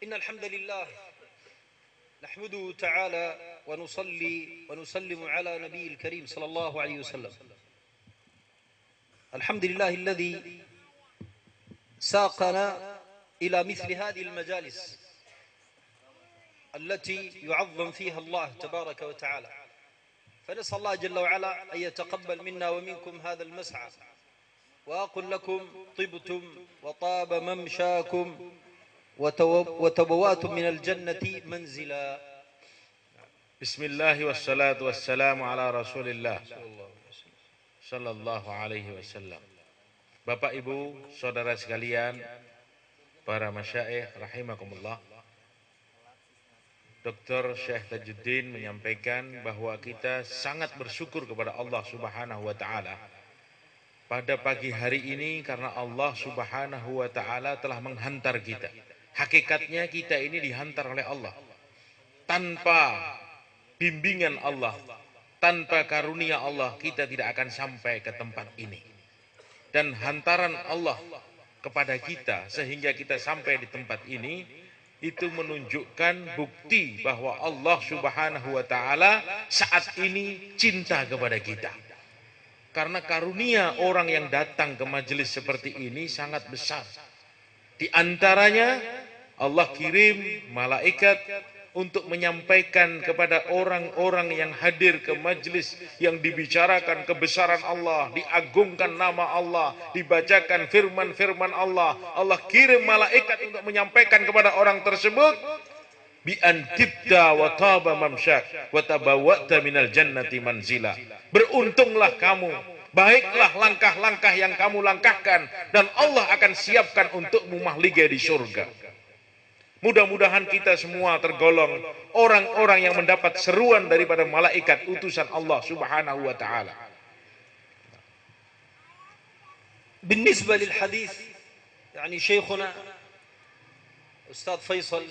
إن الحمد لله نحمده تعالى ونصلي ونسلم على نبي الكريم صلى الله عليه وسلم. الحمد لله الذي ساقنا إلى مثل هذه المجالس التي يعظم فيها الله تبارك وتعالى، فنسأل الله جل وعلا أن يتقبل منا ومنكم هذا المسعى، وأقول لكم طبتم وطاب ممشاكم وتبواتم من الجنة منزلا. Bismillah wassalatu wassalamu ala Rasulillah sallallahu alaihi wasallam. Bapak Ibu, saudara sekalian, para masyaikh rahimakumullah. Dr. Syekh Tajuddin menyampaikan bahwa kita sangat bersyukur kepada Allah Subhanahu wa taala pada pagi hari ini karena Allah Subhanahu wa taala telah menghantar kita. Hakikatnya kita ini dihantar oleh Allah. Tanpa bimbingan Allah, tanpa karunia Allah, kita tidak akan sampai ke tempat ini. Dan hantaran Allah kepada kita sehingga kita sampai di tempat ini, itu menunjukkan bukti bahwa Allah Subhanahu wa taala saat ini cinta kepada kita. Karena karunia orang yang datang ke majelis seperti ini sangat besar. Di antaranya Allah kirim malaikat untuk menyampaikan kepada orang-orang yang hadir ke majlis yang dibicarakan kebesaran Allah, diagungkan nama Allah, dibacakan firman-firman Allah. Allah kirim malaikat untuk menyampaikan kepada orang tersebut, bi an tibda wa taba mamsyak wa tabawwa'ta minal jannati manzila. Beruntunglah kamu, baiklah langkah-langkah yang kamu langkahkan, dan Allah akan siapkan untukmu mahligai di surga. Mudah-mudahan kita semua tergolong orang-orang yang mendapat seruan daripada malaikat utusan Allah Subhanahu wa taala. بالنسبة للحديث يعني شيخنا أستاذ فيصل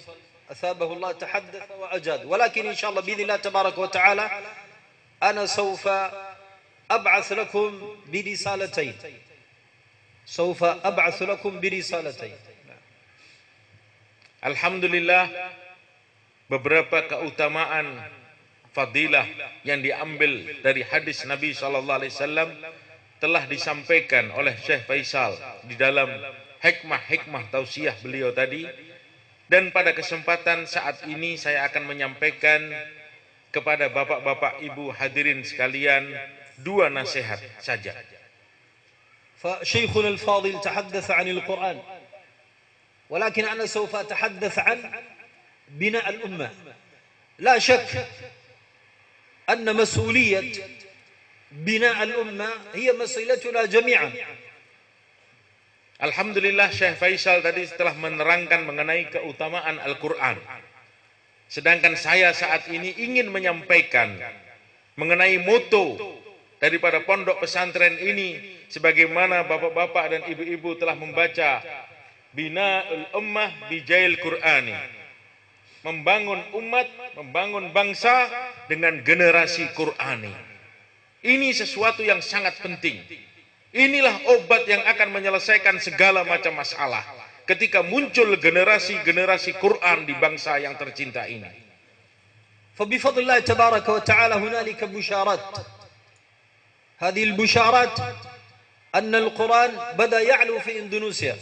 أثابه الله تحدث وأجاد، ولكن إن شاء الله بإذن الله تبارك وتعالى أنا سوف أبعث لكم برسالتين، سوف أبعث لكم برسالتين. Alhamdulillah, beberapa keutamaan fadilah yang diambil dari hadis Nabi SAW telah disampaikan oleh Syekh Faisal di dalam hikmah-hikmah tausiah beliau tadi. Dan pada kesempatan saat ini saya akan menyampaikan kepada bapak-bapak ibu hadirin sekalian dua nasihat saja. فشيخنا الفاضل تحدث عن القرآن، ولكن أنا سوف أتحدث عن بناء الأمة. لا شك أن مسؤولية بناء الأمة هي مسؤوليتنا جميعا. Alhamdulillah, Syekh Faisal tadi telah menerangkan mengenai keutamaan Al-Quran. Sedangkan saya saat ini ingin menyampaikan mengenai moto daripada pondok pesantren ini, sebagaimana bapak-bapak dan ibu-ibu telah membaca, Bina'ul Ummah Bijail Qur'ani. Membangun umat, membangun bangsa dengan generasi Qur'ani. Ini sesuatu yang sangat penting. Inilah obat yang akan menyelesaikan segala macam masalah ketika muncul generasi-generasi Qur'an di bangsa yang tercinta ini. فبفضل الله تبارك وتعالى هنالك بشارات. هذه البشارات أن القرآن بدأ يعلو في إندونيسيا،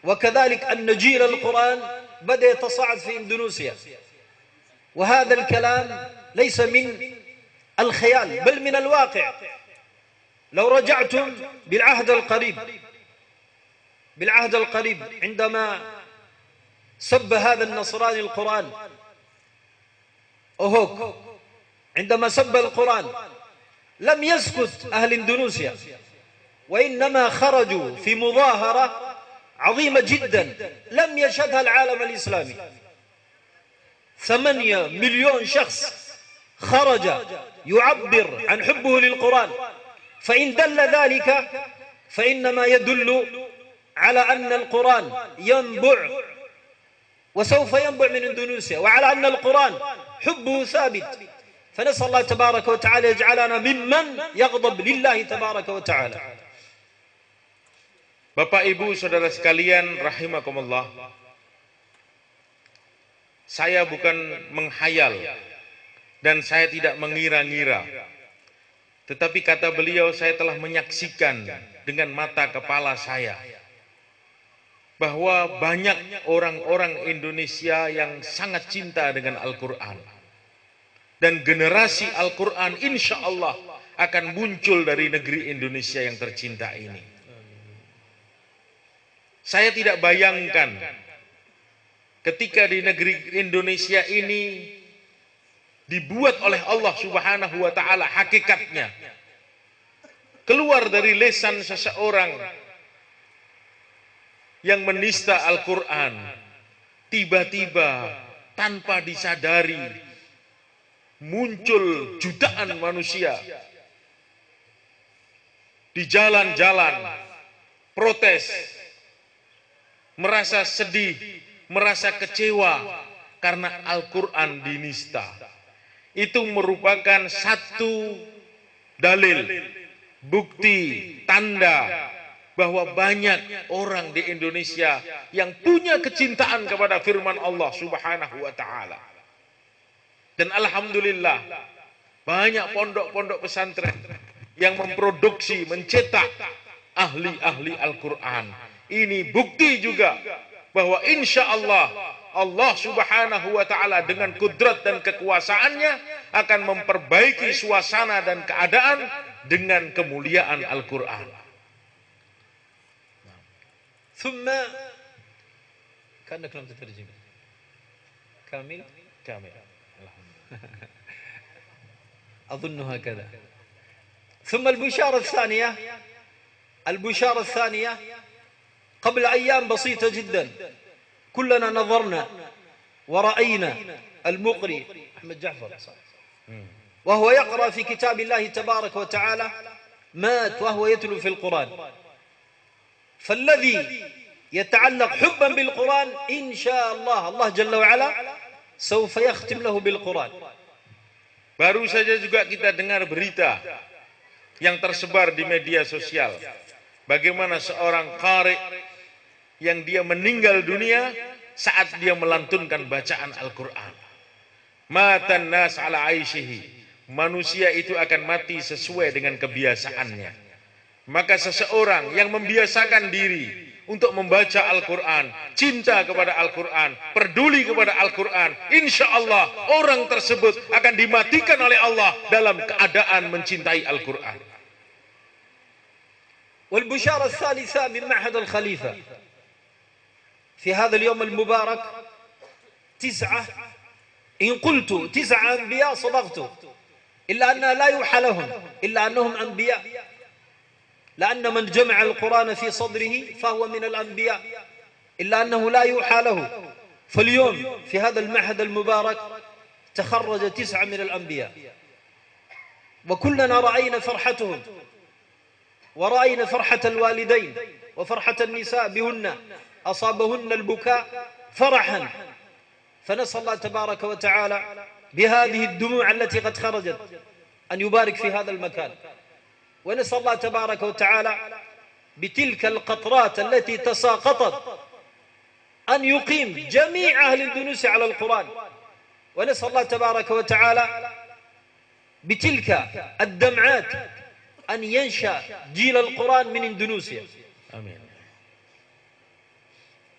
وكذلك أن جيل القرآن بدأ يتصاعد في إندونيسيا. وهذا الكلام ليس من الخيال بل من الواقع. لو رجعتم بالعهد القريب عندما سب هذا النصراني القرآن أوهوك، عندما سب القرآن لم يسكت أهل إندونيسيا، وإنما خرجوا في مظاهرة عظيمة جدا لم يشهدها العالم الإسلامي. 8 مليون شخص خرج يعبر عن حبه للقرآن، فإن دل ذلك فإنما يدل على أن القرآن ينبع وسوف ينبع من إندونيسيا، وعلى أن القرآن حبه ثابت. فنسأل الله تبارك وتعالى يجعلنا ممن يغضب لله تبارك وتعالى. Bapak Ibu saudara sekalian rahimakumullah, Saya bukan menghayal dan saya tidak mengira-ngira. Tetapi kata beliau, saya telah menyaksikan dengan mata kepala saya bahwa banyak orang-orang Indonesia yang sangat cinta dengan Al-Quran. Dan generasi Al-Quran insya Allah akan muncul dari negeri Indonesia yang tercinta ini. Saya tidak bayangkan ketika di negeri Indonesia ini dibuat oleh Allah Subhanahu wa Ta'ala hakikatnya keluar dari lisan seseorang yang menista Al-Quran, tiba-tiba tanpa disadari muncul jutaan manusia di jalan-jalan protes, merasa sedih, merasa kecewa karena Al-Quran dinista. Itu merupakan satu dalil, bukti, tanda bahwa banyak orang di Indonesia yang punya kecintaan kepada firman Allah Subhanahu wa Ta'ala. Dan alhamdulillah banyak pondok-pondok pesantren yang memproduksi, mencetak ahli-ahli Al-Quran. Ini bukti juga bahwa insya Allah Allah Subhanahu wa Ta'ala dengan kudrat dan kekuasaannya akan memperbaiki suasana dan keadaan dengan kemuliaan Al-Quran. ثم كأنك لم تترجم كامل أظن هكذا. ثم البشارة الثانية قبل أيام بسيطة جدا كلنا نظرنا ورأينا المقري أحمد جعفر وهو يقرأ في كتاب الله تبارك وتعالى مات وهو يتلو في القرآن. فالذي يتعلق حبا بالقرآن إن شاء الله جل وعلا سوف يختم له بالقرآن. Baru saja juga kita dengar berita yang tersebar di media sosial, bagaimana seorang qari yang dia meninggal dunia saat dia melantunkan bacaan Al-Quran. Matan nas ala aishihi, manusia itu akan mati sesuai dengan kebiasaannya. Maka seseorang yang membiasakan diri untuk membaca Al-Quran, cinta kepada Al-Quran, peduli kepada Al-Quran, insya Allah orang tersebut akan dimatikan oleh Allah dalam keadaan mencintai Al-Quran. والبشارة الثالثة من معهد الخليفة في هذا اليوم المبارك 9. إن قلت 9 أنبياء صدقت، إلا أنها لا يوحى لهم إلا أنهم أنبياء، لأن من جمع القرآن في صدره فهو من الأنبياء، إلا أنه لا يوحى له. فاليوم في هذا المعهد المبارك تخرج 9 من الأنبياء، وكلنا رأينا فرحتهم ورأينا فرحة الوالدين وفرحة النساء بهن، أصابهن البكاء فرحا. فنسأل الله تبارك وتعالى بهذه الدموع التي قد خرجت أن يبارك في هذا المكان، ونسأل الله تبارك وتعالى بتلك القطرات التي تساقطت أن يقيم جميع أهل الدنوس على القرآن، ونسأل الله تبارك وتعالى بتلك الدمعات أن ينشأ جيل القرآن من إندونيسيا. Amin.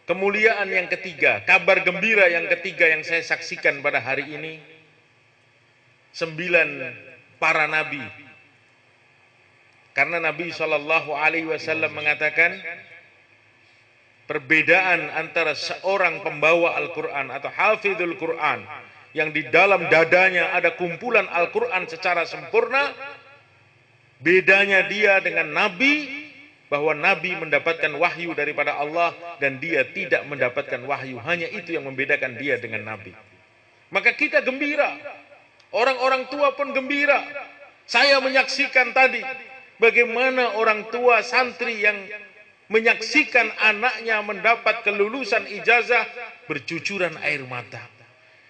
Kemuliaan yang ketiga, kabar gembira yang ketiga yang saya saksikan pada hari ini, 9 para nabi. Karena Nabi SAW mengatakan perbedaan antara seorang pembawa Al-Quran atau hafidhul Quran yang di dalam dadanya ada kumpulan Al-Quran secara sempurna, bedanya dia dengan nabi, bahwa nabi mendapatkan wahyu daripada Allah dan dia tidak mendapatkan wahyu. Hanya itu yang membedakan dia dengan nabi. Maka kita gembira, orang-orang tua pun gembira. Saya menyaksikan tadi bagaimana orang tua santri yang menyaksikan anaknya mendapat kelulusan ijazah bercucuran air mata.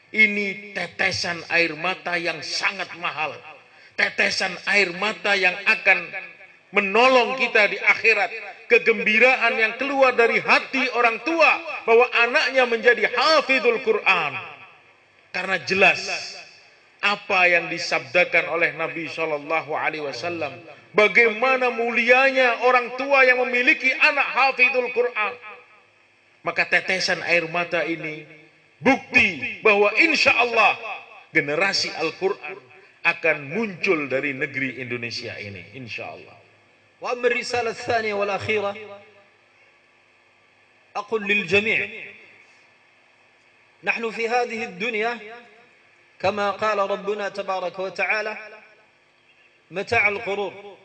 Ini tetesan air mata yang sangat mahal, tetesan air mata yang akan menolong kita di akhirat. Kegembiraan yang keluar dari hati orang tua bahwa anaknya menjadi hafidhul Quran. Karena jelas apa yang disabdakan oleh Nabi Shallallahu Alaihi Wasallam, bagaimana mulianya orang tua yang memiliki anak hafidhul Quran. Maka tetesan air mata ini bukti bahwa insya Allah generasi Al-Quran akan muncul dari negeri Indonesia ini, insya Allah. وأما الرسالة الثانية والأخيرة أقول للجميع: نحن في هذه الدنيا كما قال ربنا تبارك وتعالى متاع الغرور،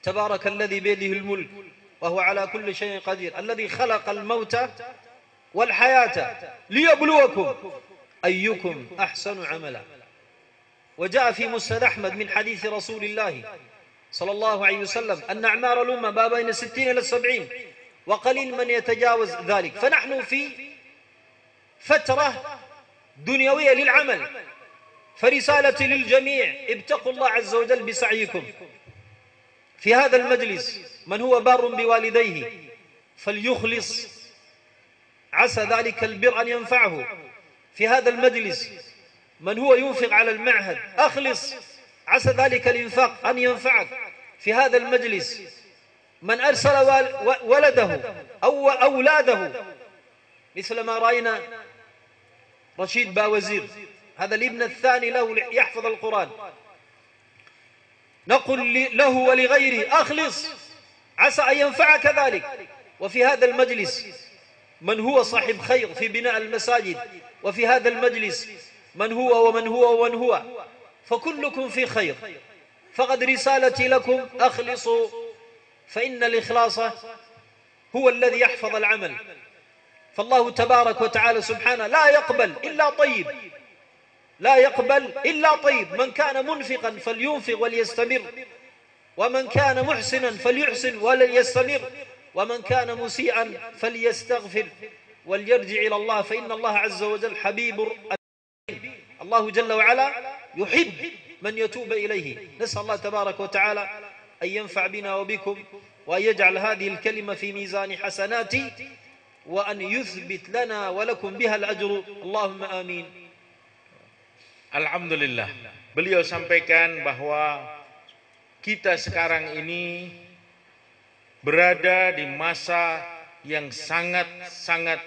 تبارك الذي بيده الملك وهو على كل شيء قدير، الذي خلق الموت والحياة ليبلوكم أيكم أحسن عملا. وجاء في مسند أحمد من حديث رسول الله صلى الله عليه وسلم أن أعمار الأمة ما بين 60 إلى 70 وقليل من يتجاوز ذلك، فنحن في فترة دنيوية للعمل، فرسالتي للجميع: ابتقوا الله عز وجل بسعيكم. في هذا المجلس من هو بار بوالديه فليخلص، عسى ذلك البر أن ينفعه. في هذا المجلس من هو ينفق على المعهد أخلص، عسى ذلك الإنفاق أن ينفعك. في هذا المجلس من أرسل ولده أو أولاده مثل ما رأينا رشيد باوزير، هذا الابن الثاني له يحفظ القرآن، نقول له ولغيره أخلص، عسى أن ينفعك ذلك. وفي هذا المجلس من هو صاحب خير في بناء المساجد، وفي هذا المجلس من هو ومن هو ومن هو، فكلكم في خير. فقد رسالتي لكم: أخلصوا، فإن الإخلاص هو الذي يحفظ العمل. فالله تبارك وتعالى سبحانه لا يقبل إلا طيب، لا يقبل إلا طيب. من كان منفقا فلينفق وليستمر، ومن كان محسنا فليحسن وليستمر، ومن كان مسيئا فليستغفر وليرجع إلى الله، فإن الله عز وجل حبيب. الله جل وعلا يحب من يتوب إليه. نسأل الله تبارك وتعالى أن ينفع بنا وبكم، وأن يجعل هذه الكلمة في ميزان حسناتي، وأن يثبت لنا ولكم بها الأجر، اللهم آمين. Alhamdulillah, beliau sampaikan bahwa kita sekarang ini berada di masa yang sangat-sangat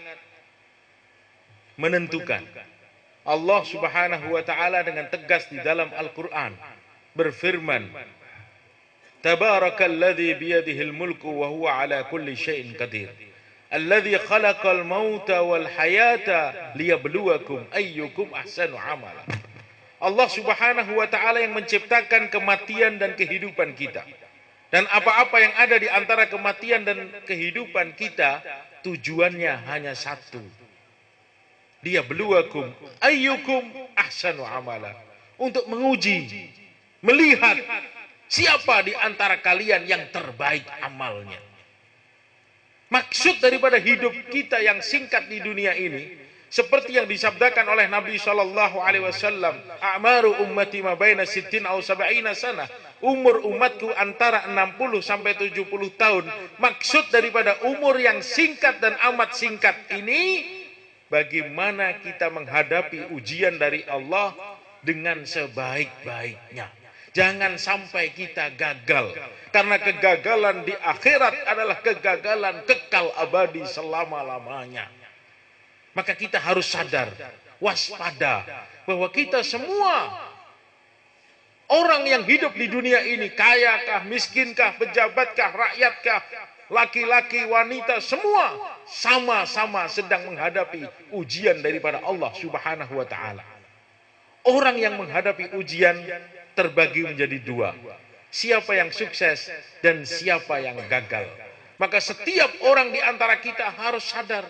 menentukan. Allah Subhanahu wa taala dengan tegas di dalam Al-Qur'an berfirman, Tabarakalladzi biyadihil mulku wa huwa ala kulli syai'in qadir. Alladzi khalaqal mauta wal hayata liyabluwakum ayyukum ahsanu amala. Allah Subhanahu wa taala yang menciptakan kematian dan kehidupan kita. Dan apa-apa yang ada di antara kematian dan kehidupan kita, tujuannya hanya satu. Liyabluwakum ayyukum ahsanu amala. Untuk menguji, melihat siapa di antara kalian yang terbaik amalnya. Maksud daripada hidup kita yang singkat di dunia ini, seperti yang disabdakan oleh Nabi Shallallahu Alaihi Wasallam, "A'maru ummati ma baina 60 aw 70 sana." Umur umatku antara 60 sampai 70 tahun. Maksud daripada umur yang singkat dan amat singkat ini, bagaimana kita menghadapi ujian dari Allah dengan sebaik-baiknya. Jangan sampai kita gagal, karena kegagalan di akhirat adalah kegagalan kekal abadi selama-lamanya. Maka kita harus sadar, waspada, bahwa kita semua orang yang hidup di dunia ini, kayakah, miskinkah, pejabatkah, rakyatkah, laki-laki, wanita, semua sama-sama sedang menghadapi ujian daripada Allah Subhanahu wa taala. Orang yang menghadapi ujian terbagi menjadi dua. Siapa yang sukses dan siapa yang gagal. Maka setiap orang di antara kita harus sadar,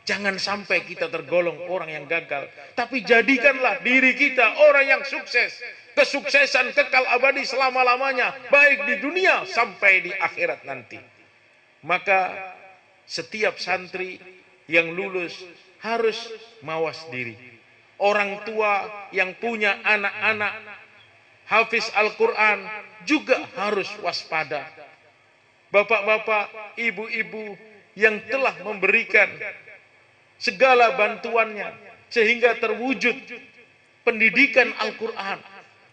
jangan sampai kita tergolong orang yang gagal. Tapi jadikanlah diri kita orang yang sukses. Kesuksesan kekal abadi selama-lamanya, baik di dunia sampai di akhirat nanti. Maka setiap santri yang lulus harus mawas diri. Orang tua yang punya anak-anak hafiz Al-Quran juga harus waspada. Bapak-bapak, ibu-ibu yang telah memberikan segala bantuannya, sehingga terwujud pendidikan Al-Quran,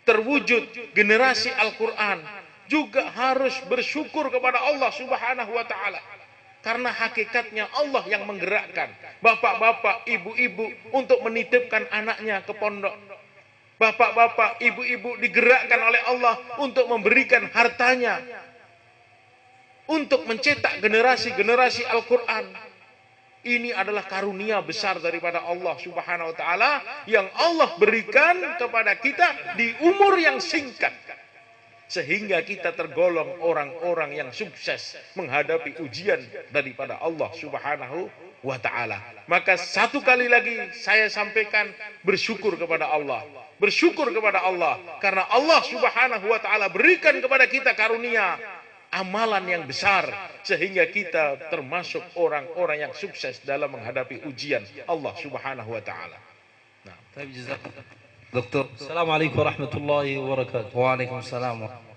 terwujud generasi Al-Quran, juga harus bersyukur kepada Allah Subhanahu wa Ta'ala. Karena hakikatnya Allah yang menggerakkan bapak-bapak, ibu-ibu untuk menitipkan anaknya ke pondok. Bapak-bapak, ibu-ibu digerakkan oleh Allah untuk memberikan hartanya untuk mencetak generasi-generasi Al-Quran. Ini adalah karunia besar daripada Allah Subhanahu wa Ta'ala yang Allah berikan kepada kita di umur yang singkat, sehingga kita tergolong orang-orang yang sukses menghadapi ujian daripada Allah Subhanahu wa Ta'ala. Maka satu kali lagi saya sampaikan, bersyukur kepada Allah. Bersyukur kepada Allah karena Allah Subhanahu wa Ta'ala berikan kepada kita karunia amalan yang besar, sehingga kita termasuk orang-orang yang sukses dalam menghadapi ujian Allah Subhanahu wa Ta'ala. Nah, Dr. Assalamualaikum warahmatullahi wabarakatuh. Waalaikumsalam.